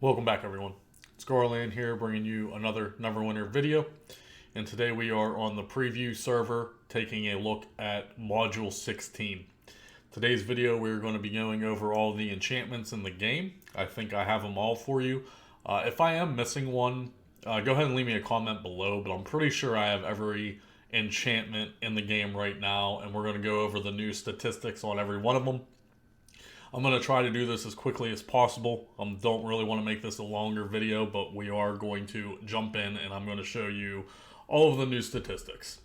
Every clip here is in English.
Welcome back, everyone. It's Garland here, bringing you another Neverwinter video. And today we are on the preview server, taking a look at Module 16. Today's video, we're going to be going over all the enchantments in the game. I think I have them all for you. If I am missing one, go ahead and leave me a comment below, but I'm pretty sure I have every enchantment in the game right now, and we're going to go over the new statistics on every one of them. I'm going to try to do this as quickly as possible. Don't really want to make this a longer video, but we are going to jump in and I'm going to show you all of the new statistics.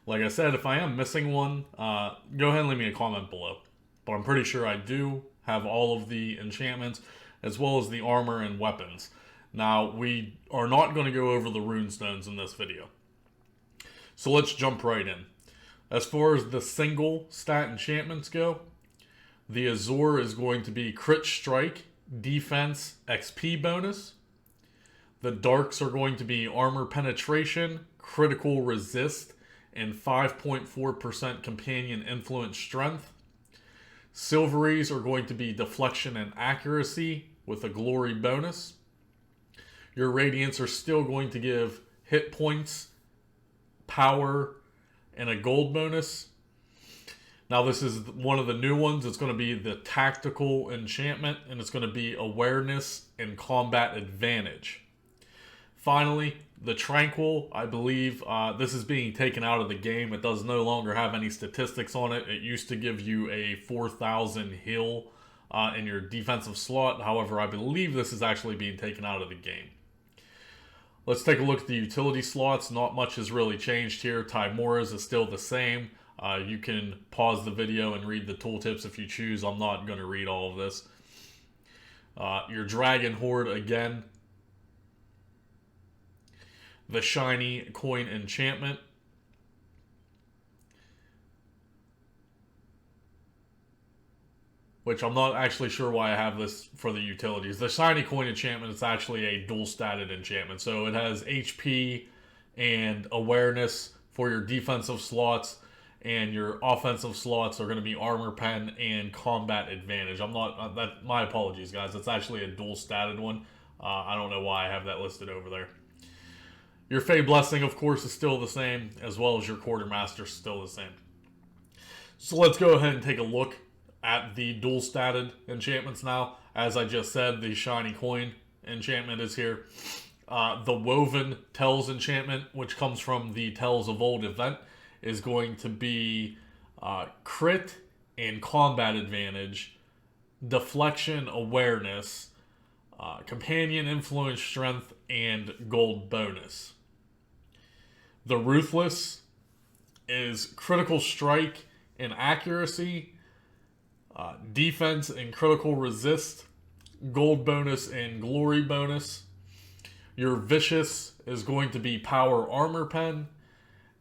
Like I said, if I am missing one, go ahead and leave me a comment below. But I'm pretty sure I do have all of the enchantments as well as the armor and weapons. Now, we are not going to go over the runestones in this video. So let's jump right in. As far as the single stat enchantments go, the Azure is going to be Crit Strike, Defense, XP bonus. The Darks are going to be Armor Penetration, Critical Resist, and 5.4% Companion Influence Strength. Silveries are going to be Deflection and Accuracy with a Glory bonus. Your Radiants are still going to give Hit Points, Power, and a Gold bonus. Now this is one of the new ones. It's going to be the Tactical Enchantment, and it's going to be Awareness and Combat Advantage. Finally, the Tranquil, I believe this is being taken out of the game. It does no longer have any statistics on it. It used to give you a 4,000 heal in your defensive slot. However, I believe this is actually being taken out of the game. Let's take a look at the utility slots. Not much has really changed here. Timora's is still the same. You can pause the video and read the tooltips if you choose. I'm not going to read all of this. Your Dragon Horde again. The Shiny Coin Enchantment. Which I'm not actually sure why I have this for the utilities. The Shiny Coin Enchantment is actually a dual-statted enchantment. So it has HP and Awareness for your defensive slots. And your offensive slots are going to be Armor Pen and Combat Advantage. My apologies, guys. It's actually a dual-statted one. I don't know why I have that listed over there. Your Fey Blessing, of course, is still the same, as well as your Quartermaster is still the same. So let's go ahead and take a look at the dual-statted enchantments now. As I just said, the Shiny Coin enchantment is here. The Woven Tells enchantment, which comes from the Tells of Old event, is going to be Crit and Combat Advantage, Deflection Awareness, Companion Influence Strength, and Gold bonus. The Ruthless is Critical Strike and Accuracy, Defense and Critical Resist, Gold bonus and Glory bonus. Your Vicious is going to be Power Armor Pen,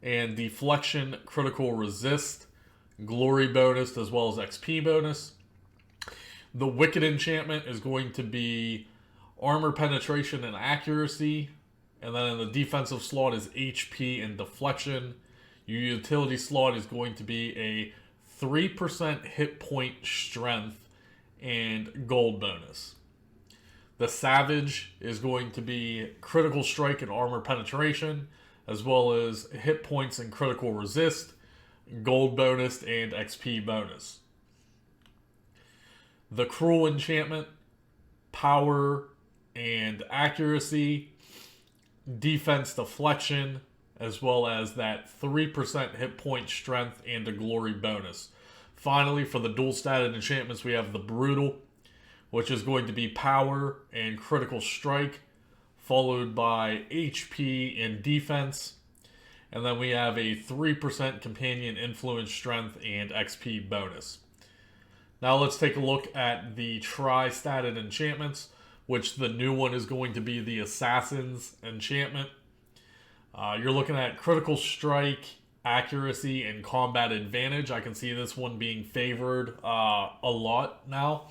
and Deflection, Critical Resist, Glory bonus, as well as XP bonus. The Wicked enchantment is going to be Armor Penetration and Accuracy. And then in the defensive slot is HP and Deflection. Your utility slot is going to be a 3% hit point strength and gold bonus. The Savage is going to be Critical Strike and Armor Penetration, as well as hit points and critical resist, gold bonus, and XP bonus. The Cruel enchantment, power and accuracy, defense deflection, as well as that 3% hit point strength and a glory bonus. Finally, for the dual-statted enchantments, we have the Brutal, which is going to be power and critical strike, followed by HP and defense. And then we have a 3% companion influence strength and XP bonus. Now let's take a look at the tri-statted enchantments, which the new one is going to be the Assassin's enchantment. You're looking at critical strike, accuracy, and combat advantage. I can see this one being favored a lot now.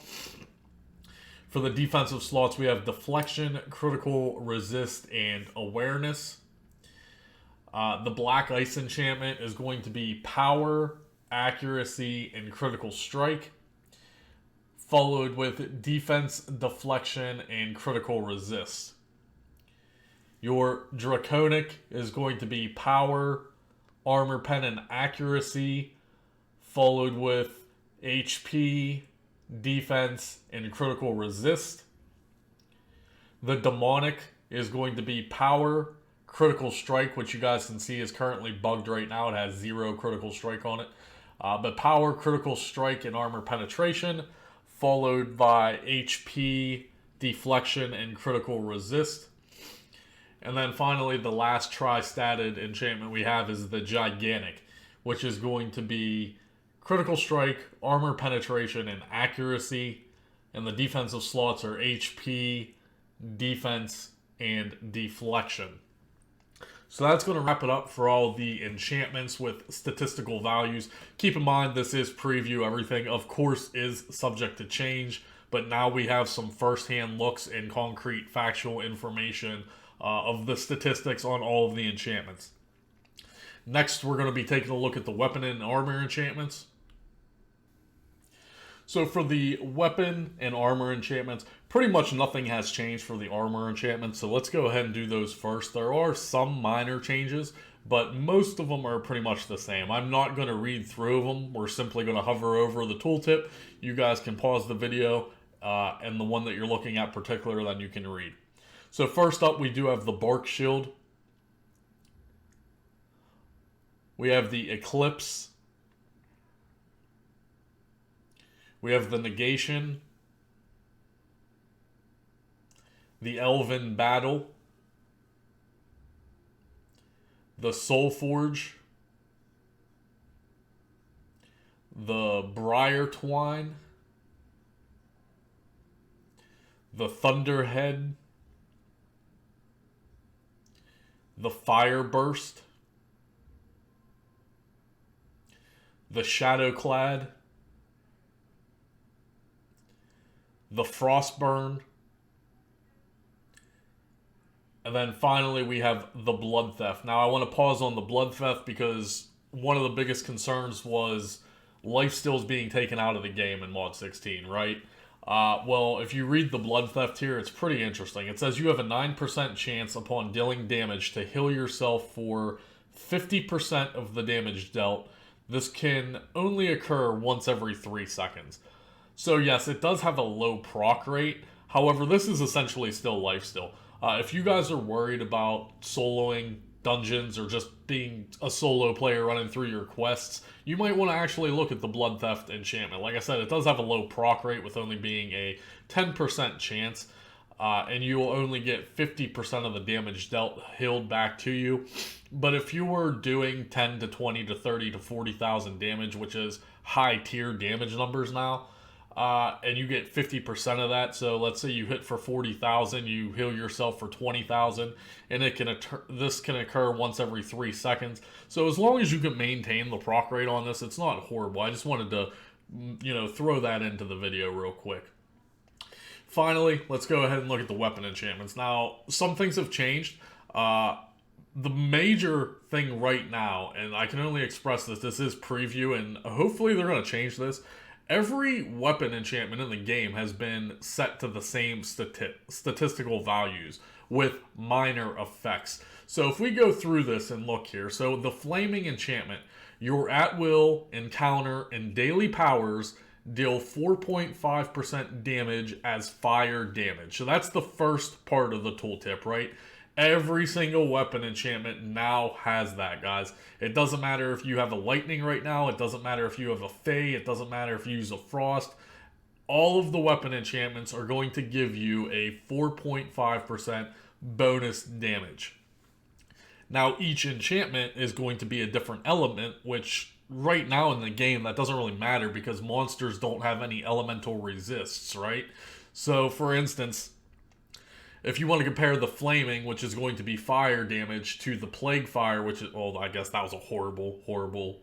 For the defensive slots, we have deflection, critical resist, and awareness. The Black Ice enchantment is going to be power, accuracy, and critical strike. followed with defense, deflection, and critical resist. Your draconic is going to be power, armor pen, and accuracy, followed with HP, defense, and critical resist. The demonic is going to be power, critical strike, which you guys can see is currently bugged right now. It has 0 critical strike on it. But power, critical strike, and armor penetration, followed by HP, deflection, and critical resist. And then finally, the last tri-statted enchantment we have is the gigantic, which is going to be critical strike, armor penetration, and accuracy. And the defensive slots are HP, defense, and deflection. So that's going to wrap it up for all the enchantments with statistical values. Keep in mind, this is preview. Everything, of course, is subject to change. But now we have some first-hand looks and concrete factual information of the statistics on all of the enchantments. Next, we're going to be taking a look at the weapon and armor enchantments. So for the weapon and armor enchantments, pretty much nothing has changed for the armor enchantments, so let's go ahead and do those first. There are some minor changes, but most of them are pretty much the same. I'm not going to read through them. We're simply going to hover over the tooltip. You guys can pause the video, and the one that you're looking at particular, then you can read. So first up, we do have the Bark Shield. We have the Eclipse. We have the Negation. The Elven Battle. The Soul Forge. The Briar Twine. The Thunderhead. The Fire Burst, the Shadowclad, the Frostburn, and then finally we have the Blood Theft. Now I want to pause on the Blood Theft because one of the biggest concerns was lifesteals being taken out of the game in Mod 16, right? Well, if you read the Blood Theft here, it's pretty interesting. It says you have a 9% chance upon dealing damage to heal yourself for 50% of the damage dealt. This can only occur once every 3 seconds. So yes, it does have a low proc rate. However, this is essentially still lifesteal. If you guys are worried about soloing dungeons or just being a solo player running through your quests, you might want to actually look at the Blood Theft enchantment. Like I said, it does have a low proc rate with only being a 10% chance, and you will only get 50% of the damage dealt healed back to you. But if you were doing 10 to 20 to 30 to 40,000 damage, which is high tier damage numbers now, and you get 50% of that, so let's say you hit for 40,000, you heal yourself for 20,000, and this can occur once every 3 seconds. So as long as you can maintain the proc rate on this, it's not horrible. I just wanted to, throw that into the video real quick. Finally, let's go ahead and look at the weapon enchantments. Now, some things have changed. The major thing right now, and I can only express this is preview, and hopefully they're going to change this. Every weapon enchantment in the game has been set to the same statistical values with minor effects. So if we go through this and look here, so the Flaming Enchantment, your at-will, encounter, and daily powers deal 4.5% damage as fire damage. So that's the first part of the tooltip, right? Every single weapon enchantment now has that, guys. It doesn't matter if you have a lightning right now. It doesn't matter if you have a fey. It doesn't matter if you use a frost. All of the weapon enchantments are going to give you a 4.5% bonus damage. Now, each enchantment is going to be a different element, which right now in the game, that doesn't really matter because monsters don't have any elemental resists, right? So, for instance, if you want to compare the Flaming, which is going to be fire damage, to the Plague Fire, which is, well, I guess that was a horrible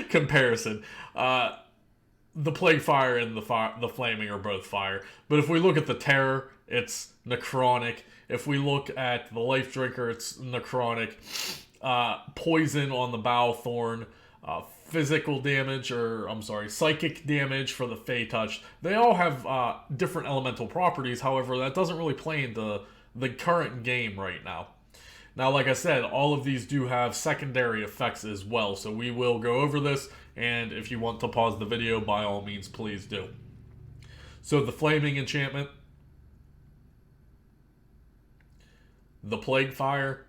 comparison. The Plague Fire and the Flaming are both fire. But if we look at the Terror, it's necrotic. If we look at the Life Drinker, it's necrotic. Poison on the Bow Thorn physical damage, or I'm sorry, psychic damage for the Fey Touch. They all have different elemental properties. However, that doesn't really play into the current game right now. Now, like I said, all of these do have secondary effects as well, so we will go over this, and if you want to pause the video, by all means, please do. So the Flaming Enchantment, the Plague Fire,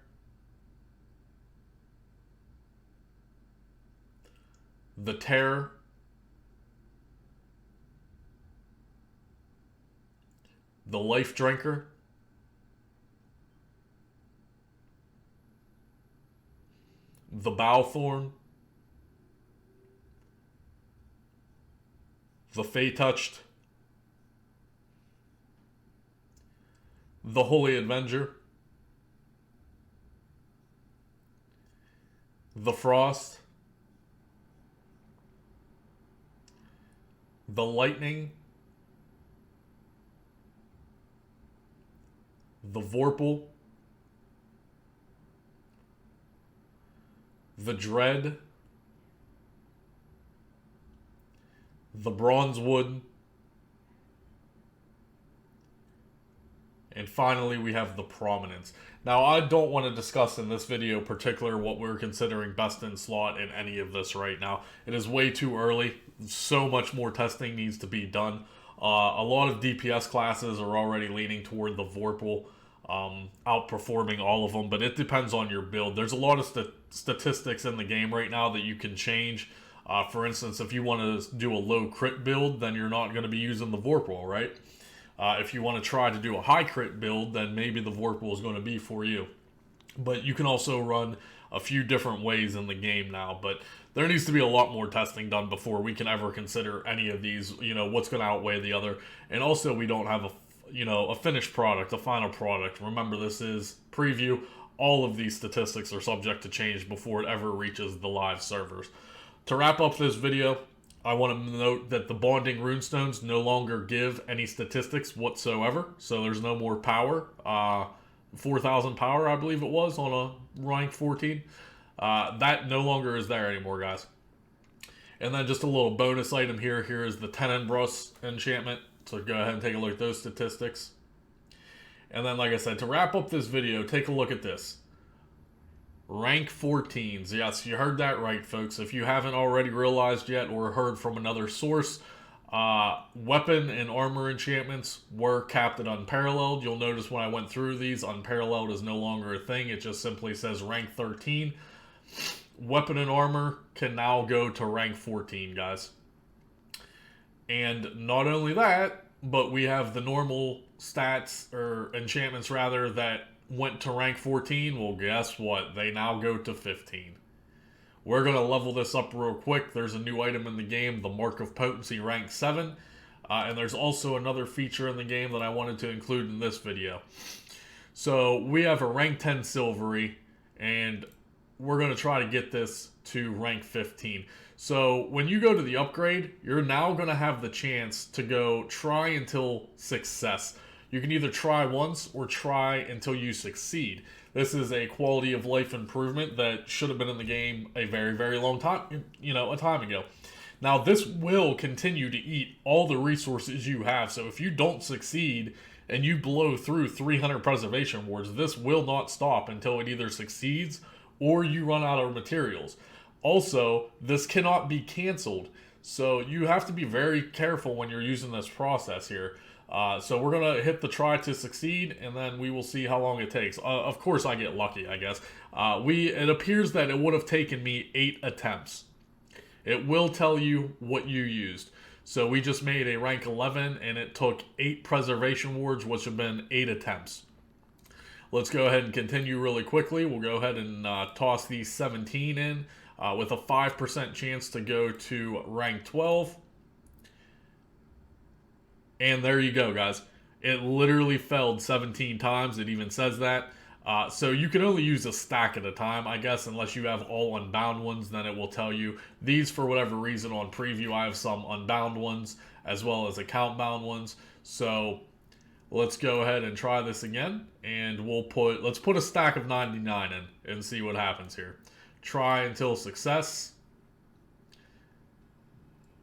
the Terror, the Life Drinker, the Bowthorn, the Fey Touched, the Holy Avenger, the Frost, the Lightning, the Vorpal, the Dread, the Bronzewood, and finally we have the Prominence. Now, I don't want to discuss in this video particular what we're considering best in slot in any of this right now. It is way too early. So much more testing needs to be done. A lot of DPS classes are already leaning toward the Vorpal, outperforming all of them, but it depends on your build. There's a lot of statistics in the game right now that you can change. For instance, if you want to do a low crit build, then you're not going to be using the Vorpal, right? If you want to try to do a high crit build, then maybe the Vorpal is going to be for you. But you can also run a few different ways in the game now, but there needs to be a lot more testing done before we can ever consider any of these, what's going to outweigh the other. And also, we don't have a finished product, a final product. Remember, this is preview. All of these statistics are subject to change before it ever reaches the live servers. To wrap up this video, I want to note that the Bonding Runestones no longer give any statistics whatsoever, so there's no more power. 4,000 power, I believe it was, on a rank 14. That no longer is there anymore, guys. And then just a little bonus item here. Here is the Tenebros enchantment, so go ahead and take a look at those statistics. And then, like I said, to wrap up this video, take a look at this. Rank 14s. Yes, you heard that right, folks. If you haven't already realized yet or heard from another source, weapon and armor enchantments were capped at unparalleled. You'll notice when I went through these, unparalleled is no longer a thing. It just simply says rank 13. Weapon and armor can now go to rank 14, guys. And not only that, but we have the normal stats, or enchantments rather, that went to rank 14. Well, guess what? They now go to 15. We're going to level this up real quick. There's a new item in the game, the Mark of Potency, rank 7. And there's also another feature in the game that I wanted to include in this video. So we have a rank 10 Silvery, and we're going to try to get this to rank 15. So when you go to the upgrade, you're now going to have the chance to go try until success. You can either try once or try until you succeed. This is a quality of life improvement that should have been in the game a very, very long time, a time ago. Now, this will continue to eat all the resources you have. So if you don't succeed and you blow through 300 preservation wards, this will not stop until it either succeeds or you run out of materials. Also, this cannot be canceled. So you have to be very careful when you're using this process here. So we're going to hit the try to succeed, and then we will see how long it takes. Of course, I get lucky, I guess. It appears that it would have taken me 8 attempts. It will tell you what you used. So we just made a rank 11, and it took 8 preservation wards, which have been 8 attempts. Let's go ahead and continue really quickly. We'll go ahead and toss these 17 in with a 5% chance to go to rank 12. And there you go, guys. It literally failed 17 times. It even says that. So you can only use a stack at a time, I guess, unless you have all unbound ones. Then it will tell you. These, for whatever reason, on preview, I have some unbound ones as well as account bound ones. So let's go ahead and try this again. And let's put a stack of 99 in and see what happens here. Try until success.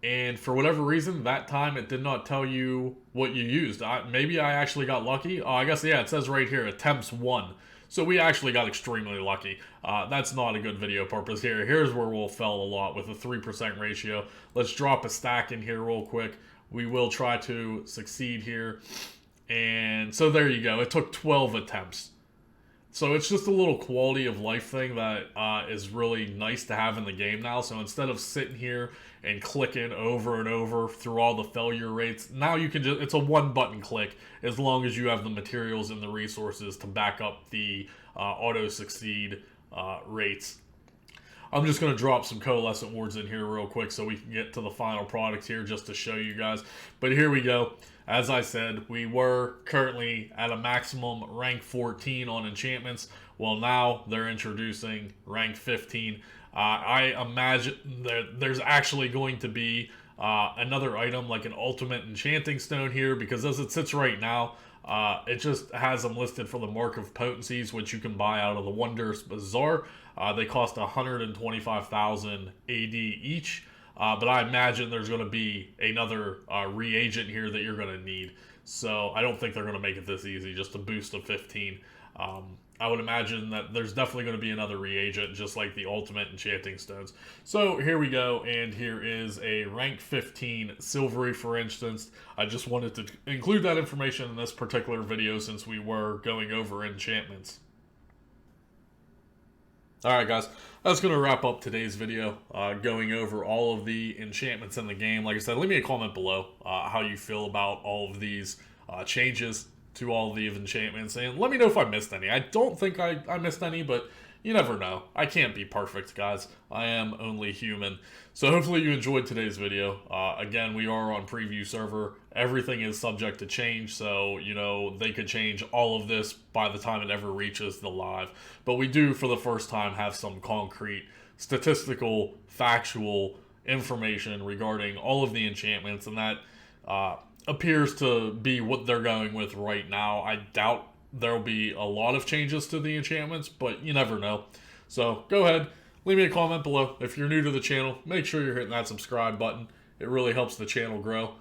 and for whatever reason, that time it did not tell you what you used. Maybe I actually got lucky. Oh, I guess, yeah, it says right here, attempts 1. So we actually got extremely lucky. That's not a good video purpose here. Here's where we'll fail a lot with a 3% ratio. Let's drop a stack in here real quick. We will try to succeed here. And so there you go. It took 12 attempts. So it's just a little quality of life thing that is really nice to have in the game now. So instead of sitting here and clicking over and over through all the failure rates, now you can just, it's a one button click as long as you have the materials and the resources to back up the auto succeed rates. I'm just going to drop some coalescent wards in here real quick so we can get to the final product here just to show you guys. But here we go. As I said, we were currently at a maximum rank 14 on enchantments. Well, now they're introducing rank 15. I imagine that there's actually going to be another item like an ultimate enchanting stone here, because as it sits right now, it just has them listed for the Mark of Potencies, which you can buy out of the Wondrous Bazaar. They cost 125,000 AD each. But I imagine there's going to be another reagent here that you're going to need. So I don't think they're going to make it this easy, just a boost of 15. I would imagine that there's definitely going to be another reagent, just like the ultimate enchanting stones. So here we go, and here is a rank 15 silvery, for instance. I just wanted to include that information in this particular video since we were going over enchantments. Alright guys, that's going to wrap up today's video, going over all of the enchantments in the game. Like I said, leave me a comment below how you feel about all of these changes to all of the enchantments, and let me know if I missed any. I don't think I missed any, but you never know. I can't be perfect, guys. I am only human. So hopefully you enjoyed today's video. Again, we are on preview server. Everything is subject to change, so, you know, they could change all of this by the time it ever reaches the live. But we do, for the first time, have some concrete, statistical, factual information regarding all of the enchantments, and that appears to be what they're going with right now. I doubt there'll be a lot of changes to the enchantments, but you never know. So go ahead, leave me a comment below. If you're new to the channel, make sure you're hitting that subscribe button. It really helps the channel grow.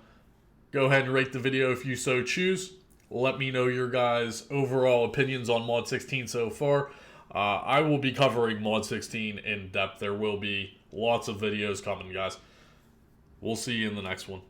Go ahead and rate the video if you so choose. Let me know your guys' overall opinions on Mod 16 so far. I will be covering Mod 16 in depth. There will be lots of videos coming, guys. We'll see you in the next one.